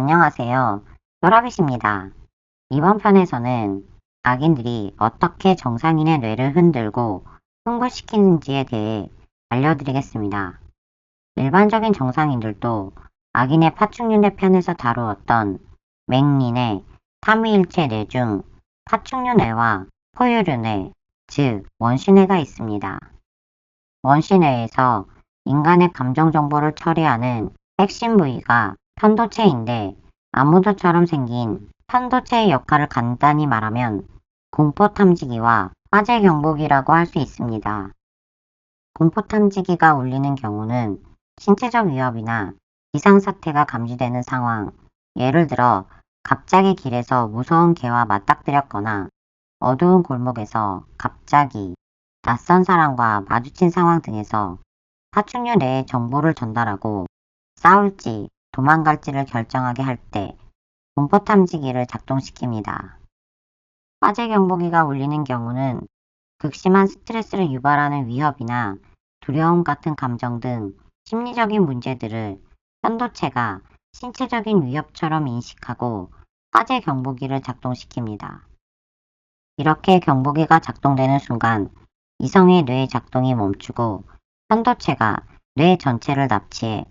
안녕하세요. 또라빗입니다. 이번 편에서는 악인들이 어떻게 정상인의 뇌를 흔들고 흥분시키는지에 대해 알려드리겠습니다. 일반적인 정상인들도 악인의 파충류뇌 편에서 다루었던 맹린의 삼위일체 뇌 중 파충류뇌와 포유류뇌, 즉 원시뇌가 있습니다. 원시뇌에서 인간의 감정 정보를 처리하는 핵심 부위가 편도체인데 아무도처럼 생긴 편도체의 역할을 간단히 말하면 공포탐지기와 화재경보기라고 할 수 있습니다. 공포탐지기가 울리는 경우는 신체적 위협이나 비상사태가 감지되는 상황, 예를 들어 갑자기 길에서 무서운 개와 맞닥뜨렸거나 어두운 골목에서 갑자기 낯선 사람과 마주친 상황 등에서 파충류 내에 정보를 전달하고 싸울지 도망갈지를 결정하게 할 때 공포탐지기를 작동시킵니다. 화재경보기가 울리는 경우는 극심한 스트레스를 유발하는 위협이나 두려움 같은 감정 등 심리적인 문제들을 편도체가 신체적인 위협처럼 인식하고 화재경보기를 작동시킵니다. 이렇게 경보기가 작동되는 순간 이성의 뇌 작동이 멈추고 편도체가 뇌 전체를 납치해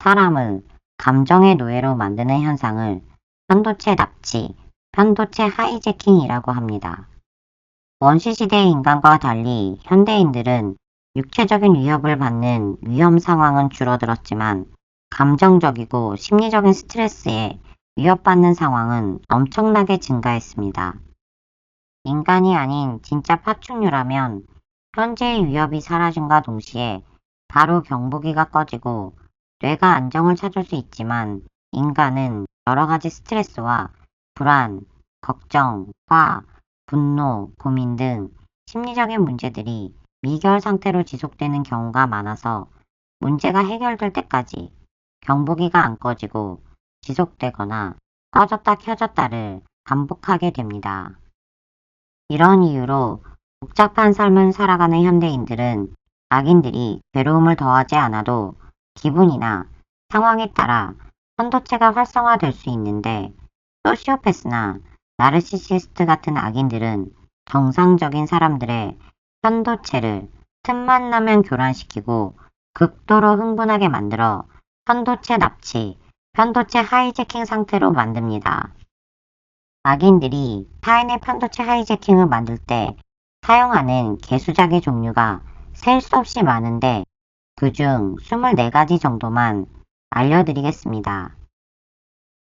사람을 감정의 노예로 만드는 현상을 편도체 납치, 편도체 하이제킹이라고 합니다. 원시시대의 인간과 달리 현대인들은 육체적인 위협을 받는 위험 상황은 줄어들었지만 감정적이고 심리적인 스트레스에 위협받는 상황은 엄청나게 증가했습니다. 인간이 아닌 진짜 파충류라면 현재의 위협이 사라짐과 동시에 바로 경보기가 꺼지고 뇌가 안정을 찾을 수 있지만 인간은 여러 가지 스트레스와 불안, 걱정, 화, 분노, 고민 등 심리적인 문제들이 미결 상태로 지속되는 경우가 많아서 문제가 해결될 때까지 경보기가 안 꺼지고 지속되거나 꺼졌다 켜졌다를 반복하게 됩니다. 이런 이유로 복잡한 삶을 살아가는 현대인들은 악인들이 괴로움을 더하지 않아도 기분이나 상황에 따라 편도체가 활성화될 수 있는데 소시오패스나 나르시시스트 같은 악인들은 정상적인 사람들의 편도체를 틈만 나면 교란시키고 극도로 흥분하게 만들어 편도체 납치, 편도체 하이제킹 상태로 만듭니다. 악인들이 타인의 편도체 하이제킹을 만들 때 사용하는 개수작의 종류가 셀 수 없이 많은데 그중 24가지 정도만 알려드리겠습니다.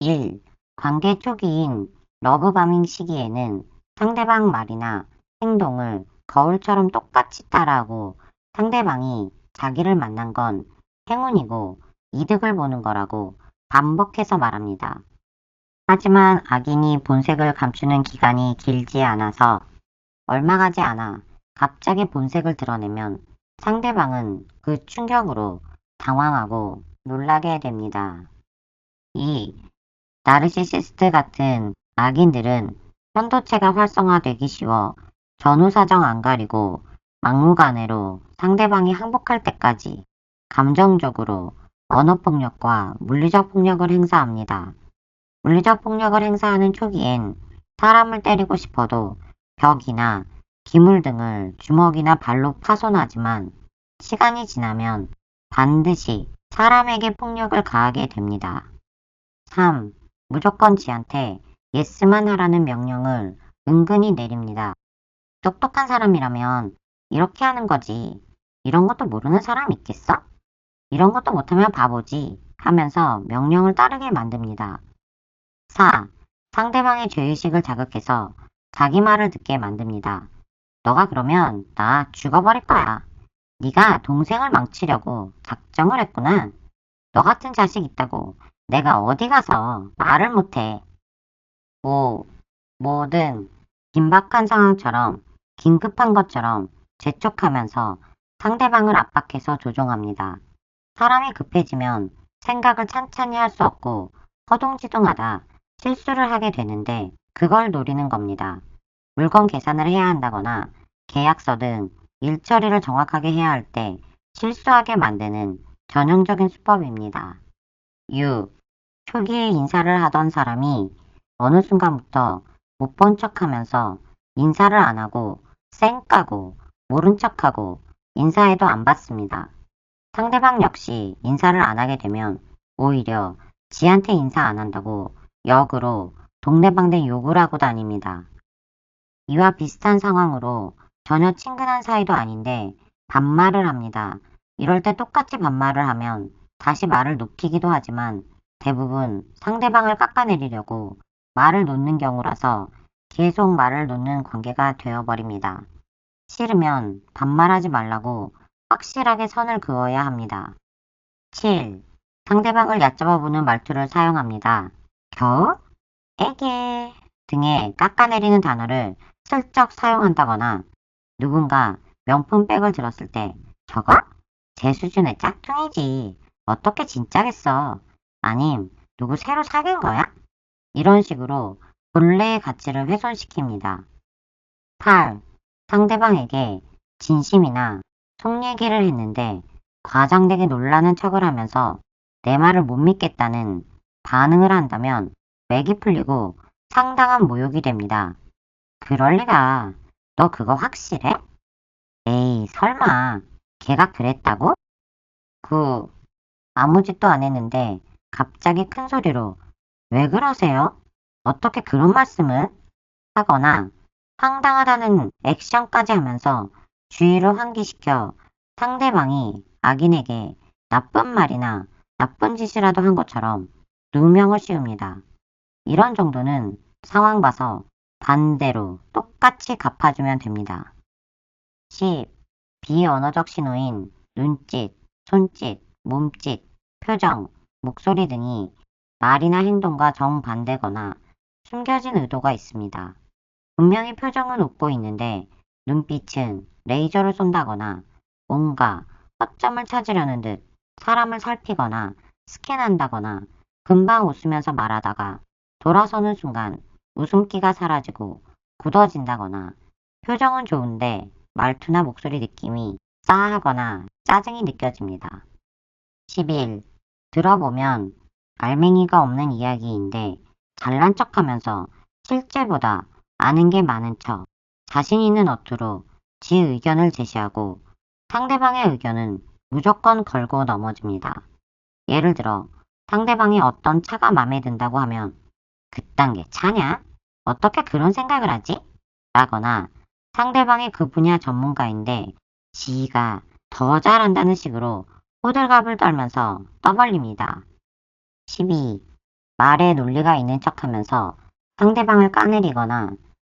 1. 관계 초기인 러브바밍 시기에는 상대방 말이나 행동을 거울처럼 똑같이 따라하고 상대방이 자기를 만난 건 행운이고 이득을 보는 거라고 반복해서 말합니다. 하지만 악인이 본색을 감추는 기간이 길지 않아서 얼마 가지 않아 갑자기 본색을 드러내면 상대방은 그 충격으로 당황하고 놀라게 됩니다. 2. 나르시시스트 같은 악인들은 편도체가 활성화되기 쉬워 전후사정 안 가리고 막무가내로 상대방이 항복할 때까지 감정적으로 언어폭력과 물리적 폭력을 행사합니다. 물리적 폭력을 행사하는 초기엔 사람을 때리고 싶어도 벽이나 기물 등을 주먹이나 발로 파손하지만 시간이 지나면 반드시 사람에게 폭력을 가하게 됩니다. 3. 무조건 지한테 예스만 하라는 명령을 은근히 내립니다. 똑똑한 사람이라면 이렇게 하는 거지. 이런 것도 모르는 사람 있겠어? 이런 것도 못하면 바보지 하면서 명령을 따르게 만듭니다. 4. 상대방의 죄의식을 자극해서 자기 말을 듣게 만듭니다. 너가 그러면 나 죽어버릴 거야. 네가 동생을 망치려고 작정을 했구나. 너 같은 자식 있다고 내가 어디 가서 말을 못해. 5. 뭐든 긴박한 상황처럼 긴급한 것처럼 재촉하면서 상대방을 압박해서 조종합니다. 사람이 급해지면 생각을 찬찬히 할 수 없고 허둥지둥하다 실수를 하게 되는데 그걸 노리는 겁니다. 물건 계산을 해야 한다거나 계약서 등 일 처리를 정확하게 해야 할 때 실수하게 만드는 전형적인 수법입니다. 6. 초기에 인사를 하던 사람이 어느 순간부터 못 본 척하면서 인사를 안 하고 쌩까고 모른 척하고 인사해도 안 받습니다. 상대방 역시 인사를 안 하게 되면 오히려 지한테 인사 안 한다고 역으로 동네방네 욕을 하고 다닙니다. 이와 비슷한 상황으로 전혀 친근한 사이도 아닌데 반말을 합니다. 이럴 때 똑같이 반말을 하면 다시 말을 높이기도 하지만 대부분 상대방을 깎아내리려고 말을 놓는 경우라서 계속 말을 놓는 관계가 되어버립니다. 싫으면 반말하지 말라고 확실하게 선을 그어야 합니다. 7. 상대방을 얕잡아보는 말투를 사용합니다. 겨우? 에게 등의 깎아내리는 단어를 슬쩍 사용한다거나 누군가 명품백을 들었을 때 저거? 제 수준의 짝퉁이지. 어떻게 진짜겠어. 아님 누구 새로 사귄 거야? 이런 식으로 본래의 가치를 훼손시킵니다. 8. 상대방에게 진심이나 속 얘기를 했는데 과장되게 놀라는 척을 하면서 내 말을 못 믿겠다는 반응을 한다면 맥이 풀리고 상당한 모욕이 됩니다. 그럴 리가. 너 그거 확실해? 에이, 설마 걔가 그랬다고? 아무 짓도 안 했는데 갑자기 큰 소리로 왜 그러세요? 어떻게 그런 말씀을? 하거나 황당하다는 액션까지 하면서 주의를 환기시켜 상대방이 악인에게 나쁜 말이나 나쁜 짓이라도 한 것처럼 누명을 씌웁니다. 이런 정도는 상황 봐서 반대로 똑같이 갚아주면 됩니다. 10. 비언어적 신호인 눈짓, 손짓, 몸짓, 표정, 목소리 등이 말이나 행동과 정반대거나 숨겨진 의도가 있습니다. 분명히 표정은 웃고 있는데 눈빛은 레이저를 쏜다거나 뭔가 허점을 찾으려는 듯 사람을 살피거나 스캔한다거나 금방 웃으면서 말하다가 돌아서는 순간 웃음기가 사라지고 굳어진다거나 표정은 좋은데 말투나 목소리 느낌이 싸하거나 짜증이 느껴집니다. 11. 들어보면 알맹이가 없는 이야기인데 잘난 척하면서 실제보다 아는 게 많은 척 자신 있는 어투로 지 의견을 제시하고 상대방의 의견은 무조건 걸고 넘어집니다. 예를 들어 상대방이 어떤 차가 마음에 든다고 하면 그딴 게 차냐? 어떻게 그런 생각을 하지? 라거나 상대방이 그 분야 전문가인데 지가 더 잘한다는 식으로 호들갑을 떨면서 떠벌립니다. 12. 말에 논리가 있는 척하면서 상대방을 까내리거나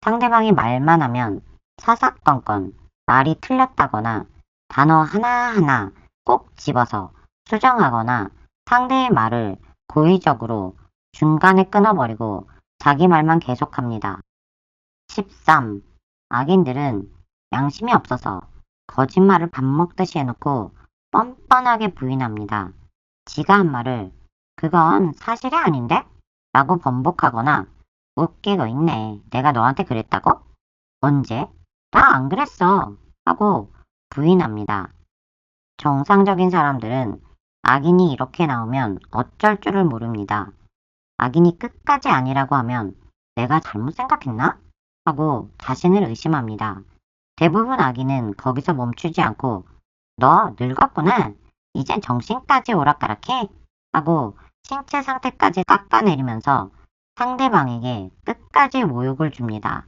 상대방이 말만 하면 사사건건 말이 틀렸다거나 단어 하나하나 꼭 집어서 수정하거나 상대의 말을 고의적으로 중간에 끊어버리고 자기 말만 계속합니다. 13. 악인들은 양심이 없어서 거짓말을 밥 먹듯이 해놓고 뻔뻔하게 부인합니다. 지가 한 말을 그건 사실이 아닌데? 라고 번복하거나 웃기고 있네. 내가 너한테 그랬다고? 언제? 나 안 그랬어. 하고 부인합니다. 정상적인 사람들은 악인이 이렇게 나오면 어쩔 줄을 모릅니다. 악인이 끝까지 아니라고 하면 내가 잘못 생각했나? 하고 자신을 의심합니다. 대부분 악인은 거기서 멈추지 않고 너 늙었구나. 이젠 정신까지 오락가락해. 하고 신체 상태까지 깎아내리면서 상대방에게 끝까지 모욕을 줍니다.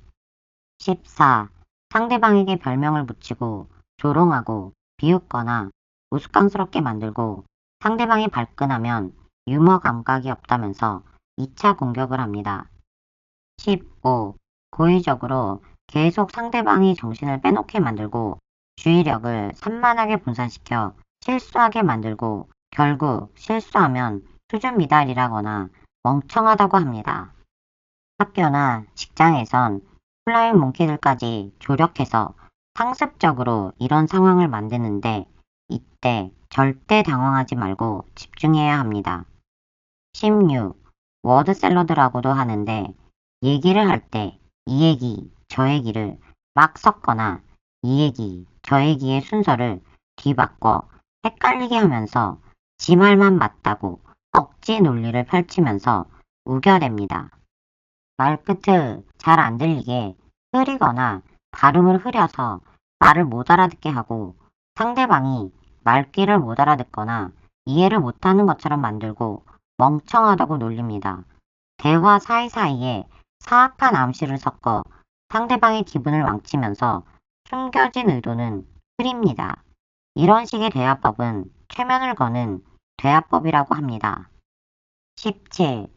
14. 상대방에게 별명을 붙이고 조롱하고 비웃거나 우스꽝스럽게 만들고 상대방이 발끈하면 유머 감각이 없다면서 2차 공격을 합니다. 15. 고의적으로 계속 상대방이 정신을 빼놓게 만들고 주의력을 산만하게 분산시켜 실수하게 만들고 결국 실수하면 수준 미달이라거나 멍청하다고 합니다. 학교나 직장에선 플라잉 몽키들까지 조력해서 상습적으로 이런 상황을 만드는데 이때 절대 당황하지 말고 집중해야 합니다. 16. 워드샐러드라고도 하는데 얘기를 할 때 이 얘기, 저 얘기를 막 섞거나 이 얘기, 저 얘기의 순서를 뒤바꿔 헷갈리게 하면서 지 말만 맞다고 억지 논리를 펼치면서 우겨댑니다. 말끝을 잘 안 들리게 흐리거나 발음을 흐려서 말을 못 알아듣게 하고 상대방이 말귀를 못 알아듣거나 이해를 못하는 것처럼 만들고 멍청하다고 놀립니다. 대화 사이사이에 사악한 암시를 섞어 상대방의 기분을 망치면서 숨겨진 의도는 흐립니다. 이런 식의 대화법은 최면을 거는 대화법이라고 합니다. 17.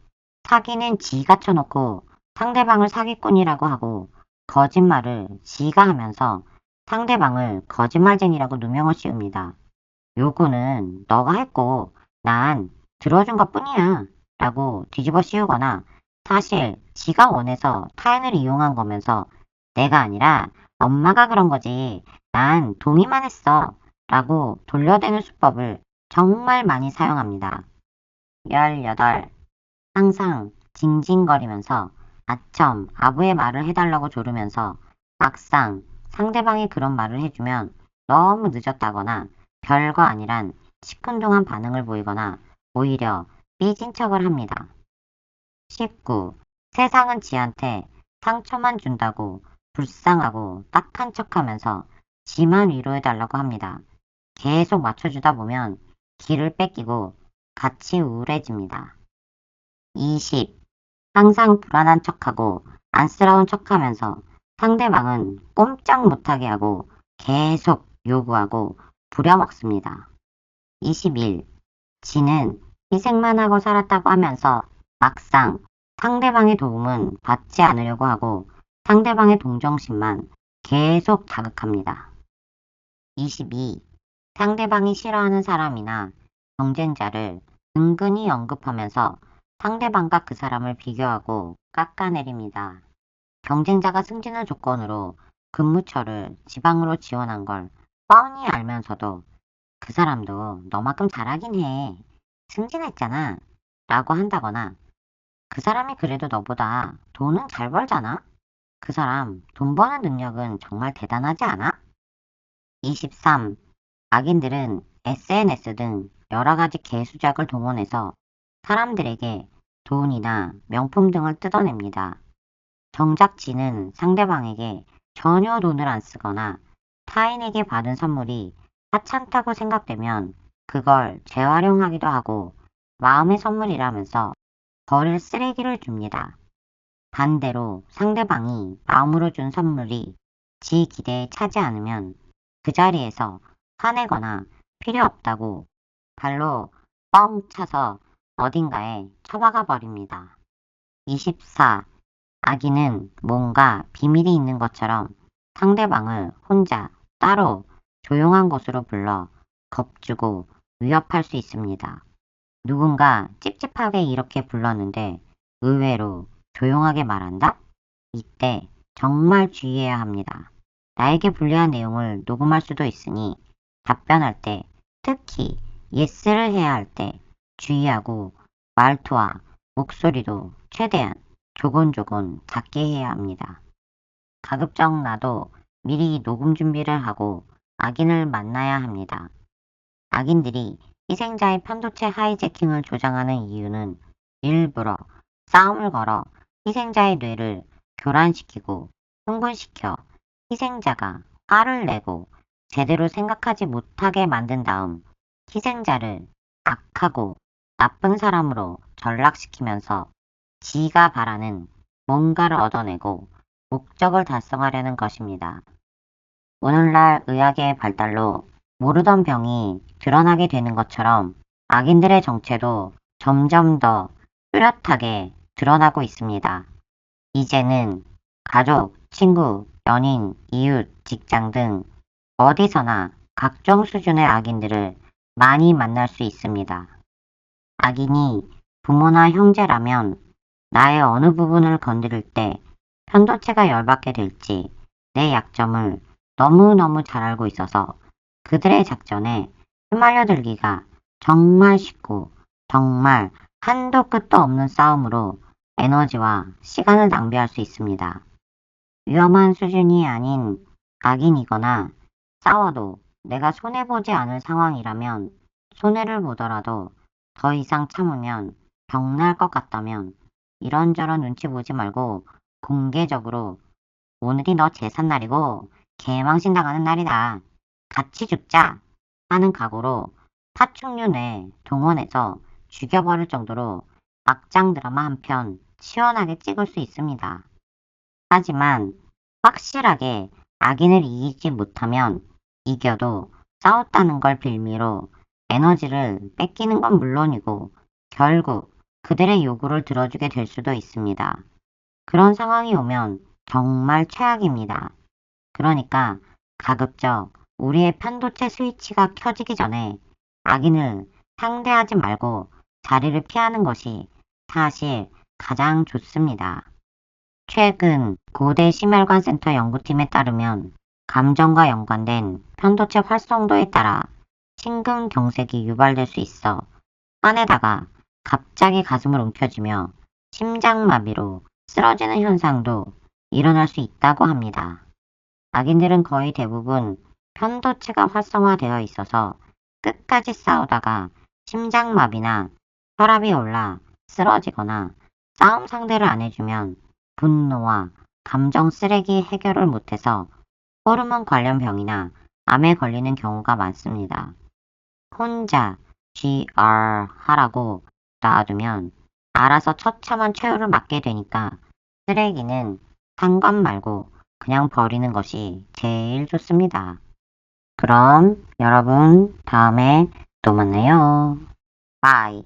사기는 지가 쳐놓고 상대방을 사기꾼이라고 하고 거짓말을 지가 하면서 상대방을 거짓말쟁이라고 누명을 씌웁니다. 요거는 너가 했고 난 들어준 것뿐이야 라고 뒤집어 씌우거나 사실 지가 원해서 타인을 이용한 거면서 내가 아니라 엄마가 그런 거지 난 동의만 했어 라고 돌려대는 수법을 정말 많이 사용합니다. 18. 항상 징징거리면서 아첨, 아부의 말을 해달라고 조르면서 막상 상대방이 그런 말을 해주면 너무 늦었다거나 별거 아니란 시큰둥한 반응을 보이거나 오히려 삐진 척을 합니다. 19. 세상은 지한테 상처만 준다고 불쌍하고 딱한 척하면서 지만 위로해달라고 합니다. 계속 맞춰주다 보면 기를 뺏기고 같이 우울해집니다. 20. 항상 불안한 척하고 안쓰러운 척하면서 상대방은 꼼짝 못하게 하고 계속 요구하고 부려먹습니다. 21. 지는 희생만 하고 살았다고 하면서 막상 상대방의 도움은 받지 않으려고 하고 상대방의 동정심만 계속 자극합니다. 22. 상대방이 싫어하는 사람이나 경쟁자를 은근히 언급하면서 상대방과 그 사람을 비교하고 깎아내립니다. 경쟁자가 승진을 조건으로 근무처를 지방으로 지원한 걸 뻔히 알면서도 그 사람도 너만큼 잘하긴 해. 승진했잖아. 라고 한다거나 그 사람이 그래도 너보다 돈은 잘 벌잖아. 그 사람 돈 버는 능력은 정말 대단하지 않아? 23. 악인들은 SNS 등 여러 가지 개수작을 동원해서 사람들에게 돈이나 명품 등을 뜯어냅니다. 정작 지는 상대방에게 전혀 돈을 안 쓰거나 타인에게 받은 선물이 하찮다고 생각되면 그걸 재활용하기도 하고 마음의 선물이라면서 버릴 쓰레기를 줍니다. 반대로 상대방이 마음으로 준 선물이 지 기대에 차지 않으면 그 자리에서 화내거나 필요 없다고 발로 뻥 차서 어딘가에 처박아 버립니다. 24. 악인은 뭔가 비밀이 있는 것처럼 상대방을 혼자 따로 조용한 곳으로 불러 겁주고 위협할 수 있습니다. 누군가 찝찝하게 이렇게 불렀는데 의외로 조용하게 말한다? 이때 정말 주의해야 합니다. 나에게 불리한 내용을 녹음할 수도 있으니 답변할 때 특히 예스를 해야 할 때 주의하고 말투와 목소리도 최대한 조곤조곤 작게 해야 합니다. 가급적 나도 미리 녹음 준비를 하고 악인을 만나야 합니다. 악인들이 희생자의 편도체 하이제킹을 조장하는 이유는 일부러 싸움을 걸어 희생자의 뇌를 교란시키고 흥분시켜 희생자가 화를 내고 제대로 생각하지 못하게 만든 다음 희생자를 악하고 나쁜 사람으로 전락시키면서 지가 바라는 뭔가를 얻어내고 목적을 달성하려는 것입니다. 오늘날 의학의 발달로 모르던 병이 드러나게 되는 것처럼 악인들의 정체도 점점 더 뚜렷하게 드러나고 있습니다. 이제는 가족, 친구, 연인, 이웃, 직장 등 어디서나 각종 수준의 악인들을 많이 만날 수 있습니다. 악인이 부모나 형제라면 나의 어느 부분을 건드릴 때 편도체가 열받게 될지 내 약점을 너무너무 잘 알고 있어서 그들의 작전에 휘말려들기가 정말 쉽고 정말 한도 끝도 없는 싸움으로 에너지와 시간을 낭비할 수 있습니다. 위험한 수준이 아닌 악인이거나 싸워도 내가 손해보지 않을 상황이라면 손해를 보더라도 더 이상 참으면 병날 것 같다면 이런저런 눈치 보지 말고 공개적으로 오늘이 너 제삿날이고 개망신 당하는 날이다. 같이 죽자 하는 각오로 파충류 내 동원해서 죽여버릴 정도로 막장 드라마 한 편 시원하게 찍을 수 있습니다. 하지만 확실하게 악인을 이기지 못하면 이겨도 싸웠다는 걸 빌미로 에너지를 뺏기는 건 물론이고 결국 그들의 요구를 들어주게 될 수도 있습니다. 그런 상황이 오면 정말 최악입니다. 그러니까 가급적 우리의 편도체 스위치가 켜지기 전에 악인을 상대하지 말고 자리를 피하는 것이 사실 가장 좋습니다. 최근 고대 심혈관 센터 연구팀에 따르면 감정과 연관된 편도체 활성도에 따라 심근경색이 유발될 수 있어 안에다가 갑자기 가슴을 움켜쥐며 심장마비로 쓰러지는 현상도 일어날 수 있다고 합니다. 악인들은 거의 대부분 편도체가 활성화되어 있어서 끝까지 싸우다가 심장마비나 혈압이 올라 쓰러지거나 싸움 상대를 안 해주면 분노와 감정 쓰레기 해결을 못해서 호르몬 관련 병이나 암에 걸리는 경우가 많습니다. 혼자 GR 하라고 놔두면 알아서 처참한 최후를 맞게 되니까 쓰레기는 상관 말고 그냥 버리는 것이 제일 좋습니다. 그럼 여러분 다음에 또 만나요. 바이.